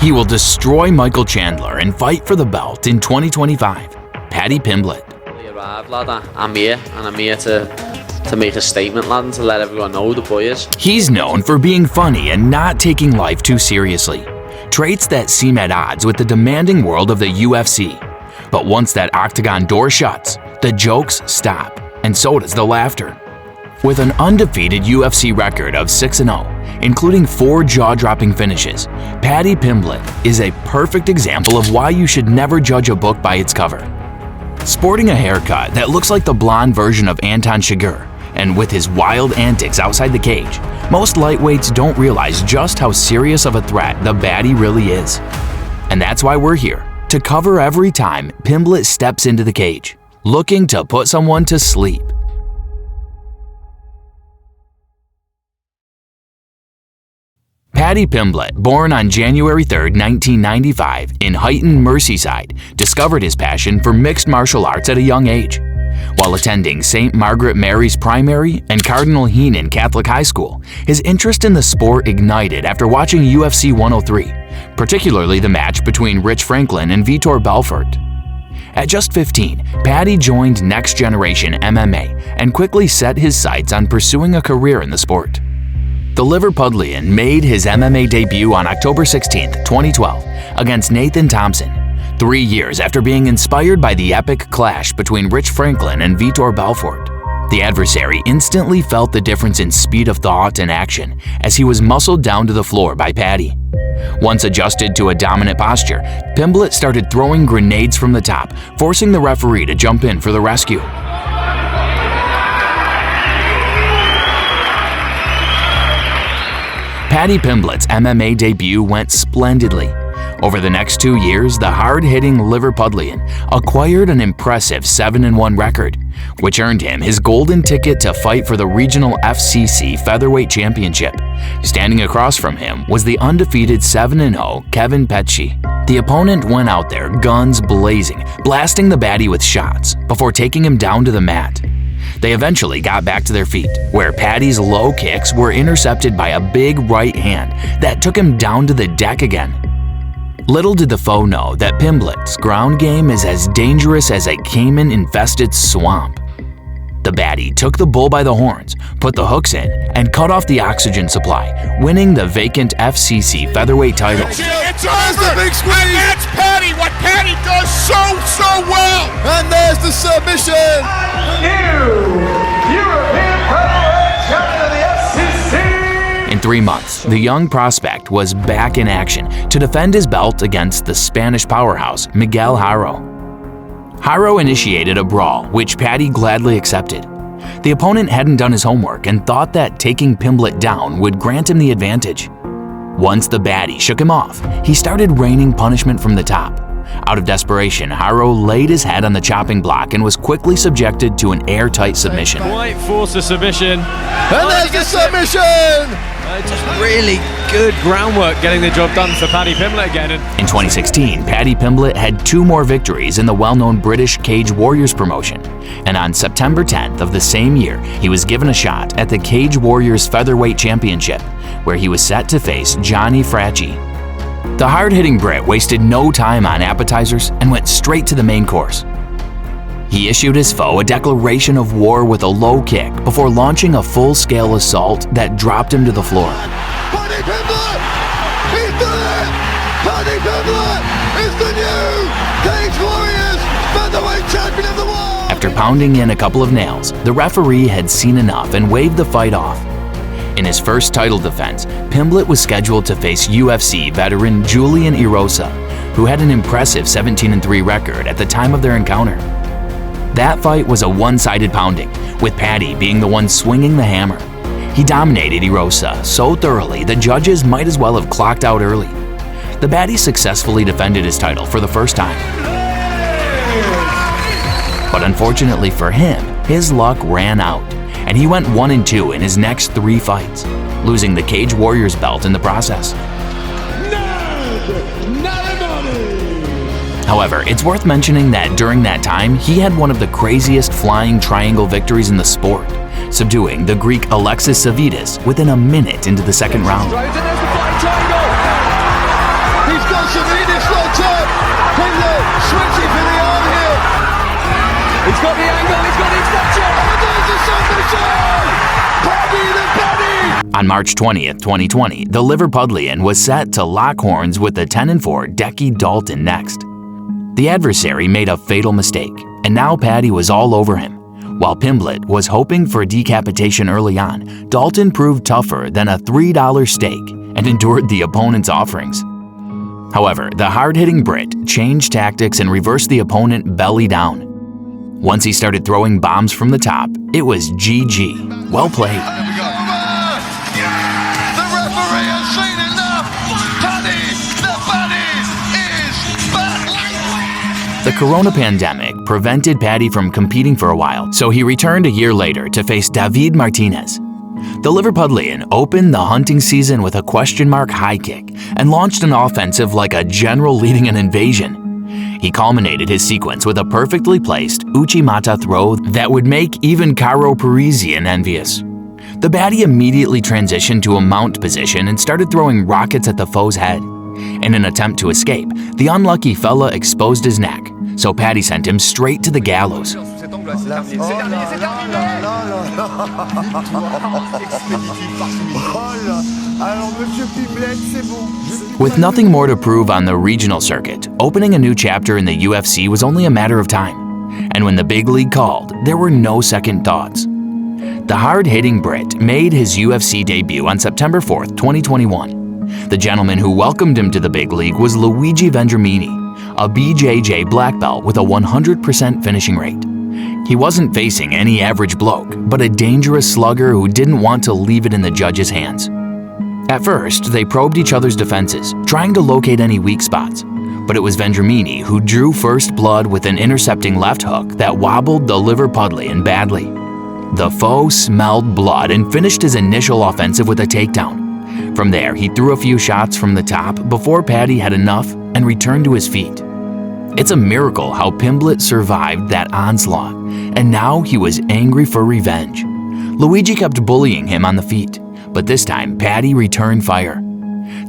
He will destroy Michael Chandler and fight for the belt in 2025. Paddy Pimblett. Arrived, lad. I'm here, and I'm here to make a statement, lad, and to let everyone know the boy is. He's known for being funny and not taking life too seriously, traits that seem at odds with the demanding world of the UFC. But once that octagon door shuts, the jokes stop, and so does the laughter. With an undefeated UFC record of 6-0, including 4 jaw-dropping finishes, Paddy Pimblett is a perfect example of why you should never judge a book by its cover. Sporting a haircut that looks like the blonde version of Anton Chigurh, and with his wild antics outside the cage, most lightweights don't realize just how serious of a threat the Baddy really is. And that's why we're here, to cover every time Pimblett steps into the cage, looking to put someone to sleep. Paddy Pimblett, born on January 3, 1995 in Huyton, Merseyside, discovered his passion for mixed martial arts at a young age. While attending St. Margaret Mary's Primary and Cardinal Heenan Catholic High School, his interest in the sport ignited after watching UFC 103, particularly the match between Rich Franklin and Vitor Belfort. At just 15, Paddy joined Next Generation MMA and quickly set his sights on pursuing a career in the sport. The Liverpudlian made his MMA debut on October 16, 2012, against Nathan Thompson, 3 years after being inspired by the epic clash between Rich Franklin and Vitor Belfort. The adversary instantly felt the difference in speed of thought and action as he was muscled down to the floor by Paddy. Once adjusted to a dominant posture, Pimblett started throwing grenades from the top, forcing the referee to jump in for the rescue. Paddy Pimblett's MMA debut went splendidly. Over the next 2 years, the hard-hitting Liverpudlian acquired an impressive 7-1 record, which earned him his golden ticket to fight for the regional FCC Featherweight Championship. Standing across from him was the undefeated 7-0 Kevin Petchy. The opponent went out there guns blazing, blasting the Baddy with shots before taking him down to the mat. They eventually got back to their feet, where Paddy's low kicks were intercepted by a big right hand that took him down to the deck again. Little did the foe know that Pimblett's ground game is as dangerous as a caiman-infested swamp. The Baddy took the bull by the horns, put the hooks in, and cut off the oxygen supply, winning the vacant FCC featherweight title. It's the big squeeze. And that's Paddy, what Paddy does so well. And there's the submission. New European Featherweight Champion of the FCC. In 3 months, the young prospect was back in action to defend his belt against the Spanish powerhouse Miguel Haro. Haro initiated a brawl, which Paddy gladly accepted. The opponent hadn't done his homework and thought that taking Pimblett down would grant him the advantage. Once the Baddy shook him off, he started raining punishment from the top. Out of desperation, Haro laid his head on the chopping block and was quickly subjected to an airtight submission. Quite forced a submission. And there's the submission! Just really good groundwork getting the job done for Paddy Pimblett again. In 2016, Paddy Pimblett had 2 more victories in the well-known British Cage Warriors promotion, and on September 10th of the same year, he was given a shot at the Cage Warriors Featherweight Championship, where he was set to face Johnny Fracci. The hard-hitting Brit wasted no time on appetizers and went straight to the main course. He issued his foe a declaration of war with a low kick before launching a full-scale assault that dropped him to the floor. Paddy Pimblett! He's done it! Paddy Pimblett is the new Cage Warriors Featherweight Champion of the world! After pounding in a couple of nails, the referee had seen enough and waved the fight off. In his first title defense, Pimblett was scheduled to face UFC veteran Julian Erosa, who had an impressive 17-3 record at the time of their encounter. That fight was a one-sided pounding, with Paddy being the one swinging the hammer. He dominated Erosa so thoroughly the judges might as well have clocked out early. The Baddy successfully defended his title for the first time. But unfortunately for him, his luck ran out, and he went 1-2 in his next 3 fights, losing the Cage Warriors belt in the process. However, it's worth mentioning that during that time, he had one of the craziest flying triangle victories in the sport, subduing the Greek Alexis Savides within a minute into the second round. He's got He's got the angle, he's got the extension! There's the submission! Paddy the Baddy! On March 20th, 2020, the Liverpudlian was set to lock horns with the 10-4 Decky Dalton next. The adversary made a fatal mistake, and now Paddy was all over him. While Pimblett was hoping for decapitation early on, Dalton proved tougher than a $3 steak and endured the opponent's offerings. However, the hard-hitting Brit changed tactics and reversed the opponent belly down. Once he started throwing bombs from the top, it was GG. Well played. The referee has seen enough! Paddy the Baddy is back! The corona pandemic prevented Paddy from competing for a while, so he returned a year later to face David Martinez. The Liverpudlian opened the hunting season with a question mark high kick and launched an offensive like a general leading an invasion. He culminated his sequence with a perfectly placed Uchimata throw that would make even Caro Parisian envious. The Baddy immediately transitioned to a mount position and started throwing rockets at the foe's head. In an attempt to escape, the unlucky fella exposed his neck, so Paddy sent him straight to the gallows. With nothing more to prove on the regional circuit, opening a new chapter in the UFC was only a matter of time. And when the big league called, there were no second thoughts. The hard-hitting Brit made his UFC debut on September 4th, 2021. The gentleman who welcomed him to the big league was Luigi Vendramini, a BJJ black belt with a 100% finishing rate. He wasn't facing any average bloke, but a dangerous slugger who didn't want to leave it in the judge's hands. At first, they probed each other's defenses, trying to locate any weak spots. But it was Vendramini who drew first blood with an intercepting left hook that wobbled the Liverpudlian badly. The foe smelled blood and finished his initial offensive with a takedown. From there, he threw a few shots from the top before Paddy had enough and returned to his feet. It's a miracle how Pimblett survived that onslaught, and now he was angry for revenge. Luigi kept bullying him on the feet, but this time Paddy returned fire.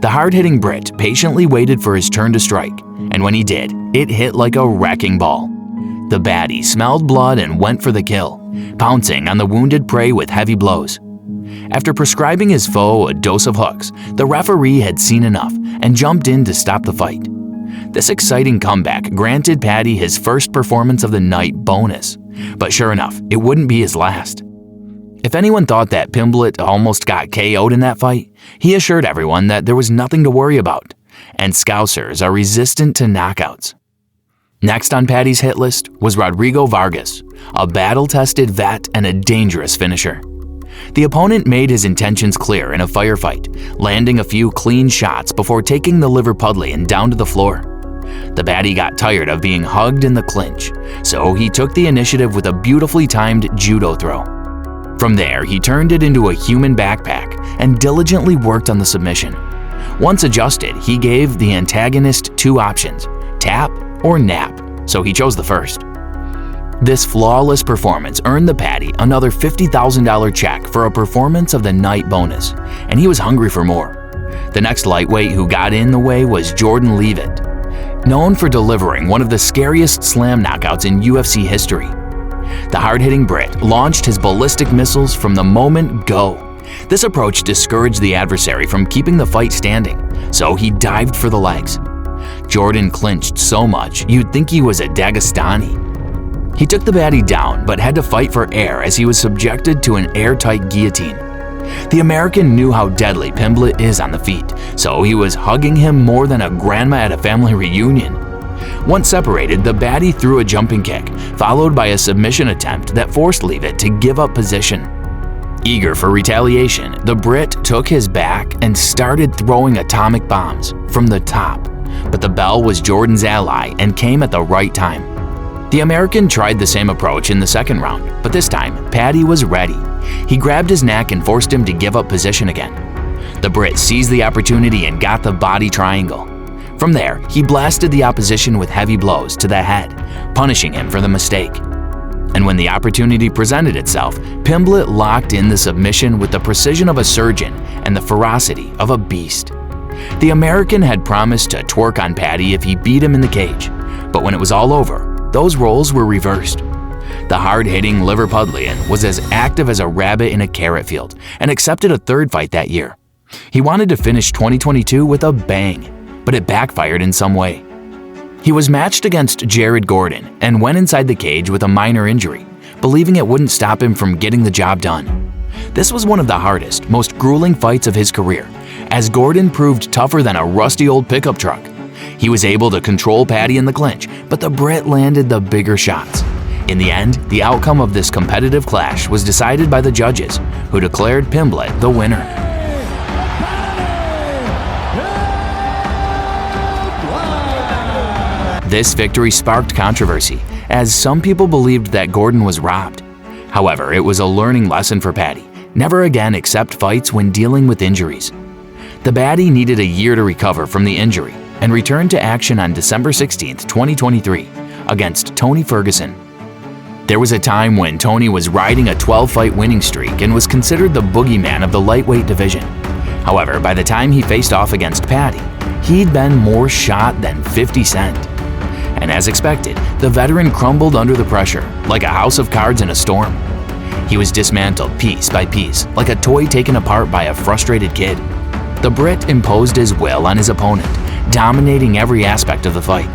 The hard-hitting Brit patiently waited for his turn to strike, and when he did, it hit like a wrecking ball. The Baddy smelled blood and went for the kill, pouncing on the wounded prey with heavy blows. After prescribing his foe a dose of hooks, the referee had seen enough and jumped in to stop the fight. This exciting comeback granted Paddy his first performance of the night bonus, but sure enough, it wouldn't be his last. If anyone thought that Pimblett almost got KO'd in that fight, he assured everyone that there was nothing to worry about, and Scousers are resistant to knockouts. Next on Paddy's hit list was Rodrigo Vargas, a battle-tested vet and a dangerous finisher. The opponent made his intentions clear in a firefight, landing a few clean shots before taking the Liverpudlian down to the floor. The Baddy got tired of being hugged in the clinch, so he took the initiative with a beautifully timed judo throw. From there, he turned it into a human backpack and diligently worked on the submission. Once adjusted, he gave the antagonist two options, tap or nap, so he chose the first. This flawless performance earned the Paddy another $50,000 check for a performance of the night bonus, and he was hungry for more. The next lightweight who got in the way was Jordan Leavitt, known for delivering one of the scariest slam knockouts in UFC history. The hard-hitting Brit launched his ballistic missiles from the moment go. This approach discouraged the adversary from keeping the fight standing, so he dived for the legs. Jordan clinched so much you'd think he was a Dagestani. He took the Baddy down but had to fight for air as he was subjected to an airtight guillotine. The American knew how deadly Pimblett is on the feet, so he was hugging him more than a grandma at a family reunion. Once separated, the Baddy threw a jumping kick, followed by a submission attempt that forced Leavitt to give up position. Eager for retaliation, the Brit took his back and started throwing atomic bombs from the top, but the bell was Jordan's ally and came at the right time. The American tried the same approach in the second round, but this time, Paddy was ready. He grabbed his neck and forced him to give up position again. The Brit seized the opportunity and got the body triangle. From there, he blasted the opposition with heavy blows to the head, punishing him for the mistake. And when the opportunity presented itself, Pimblett locked in the submission with the precision of a surgeon and the ferocity of a beast. The American had promised to twerk on Paddy if he beat him in the cage, but when it was all over, those roles were reversed. The hard-hitting Liverpudlian was as active as a rabbit in a carrot field and accepted a third fight that year. He wanted to finish 2022 with a bang, but it backfired in some way. He was matched against Jared Gordon and went inside the cage with a minor injury, believing it wouldn't stop him from getting the job done. This was one of the hardest, most grueling fights of his career, as Gordon proved tougher than a rusty old pickup truck. He was able to control Paddy in the clinch, but the Brit landed the bigger shots. In the end, the outcome of this competitive clash was decided by the judges, who declared Pimblett the winner. This victory sparked controversy, as some people believed that Gordon was robbed. However, it was a learning lesson for Paddy. Never again accept fights when dealing with injuries. The Baddy needed a year to recover from the injury and returned to action on December 16, 2023, against Tony Ferguson. There was a time when Tony was riding a 12-fight winning streak and was considered the boogeyman of the lightweight division. However, by the time he faced off against Paddy, he'd been more shot than 50 Cent. And as expected, the veteran crumbled under the pressure, like a house of cards in a storm. He was dismantled piece by piece, like a toy taken apart by a frustrated kid. The Brit imposed his will on his opponent, dominating every aspect of the fight.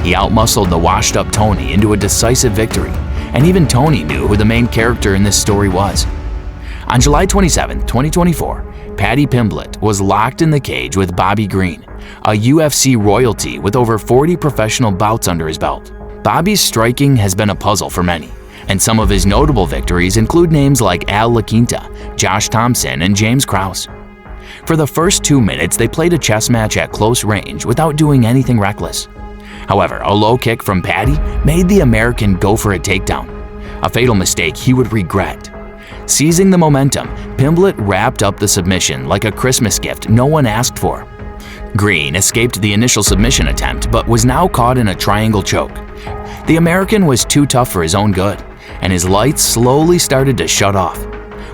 He outmuscled the washed-up Tony into a decisive victory, and even Tony knew who the main character in this story was. On July 27, 2024, Paddy Pimblett was locked in the cage with Bobby Green, a UFC royalty with over 40 professional bouts under his belt. Bobby's striking has been a puzzle for many, and some of his notable victories include names like Al LaQuinta, Josh Thompson, and James Krause. For the first 2 minutes, they played a chess match at close range without doing anything reckless. However, a low kick from Paddy made the American go for a takedown, a fatal mistake he would regret. Seizing the momentum, Pimblett wrapped up the submission like a Christmas gift no one asked for. Green escaped the initial submission attempt but was now caught in a triangle choke. The American was too tough for his own good, and his lights slowly started to shut off.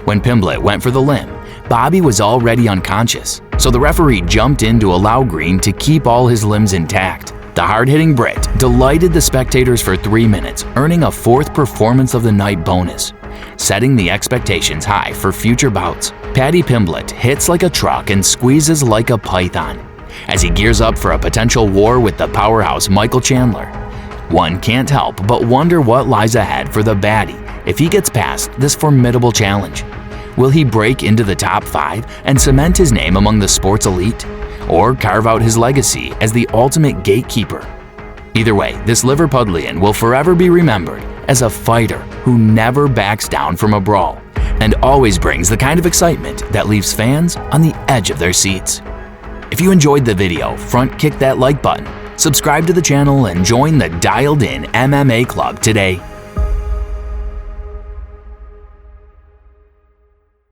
When Pimblett went for the limb, Bobby was already unconscious, so the referee jumped in to allow Green to keep all his limbs intact. The hard-hitting Brit delighted the spectators for 3 minutes, earning a 4th Performance of the Night bonus, setting the expectations high for future bouts. Paddy Pimblett hits like a truck and squeezes like a python as he gears up for a potential war with the powerhouse Michael Chandler. One can't help but wonder what lies ahead for the Baddy if he gets past this formidable challenge. Will he break into the top 5 and cement his name among the sport's elite, or carve out his legacy as the ultimate gatekeeper? Either way, this Liverpudlian will forever be remembered as a fighter who never backs down from a brawl and always brings the kind of excitement that leaves fans on the edge of their seats. If you enjoyed the video, front kick that like button, subscribe to the channel, and join the Dialed In MMA Club today.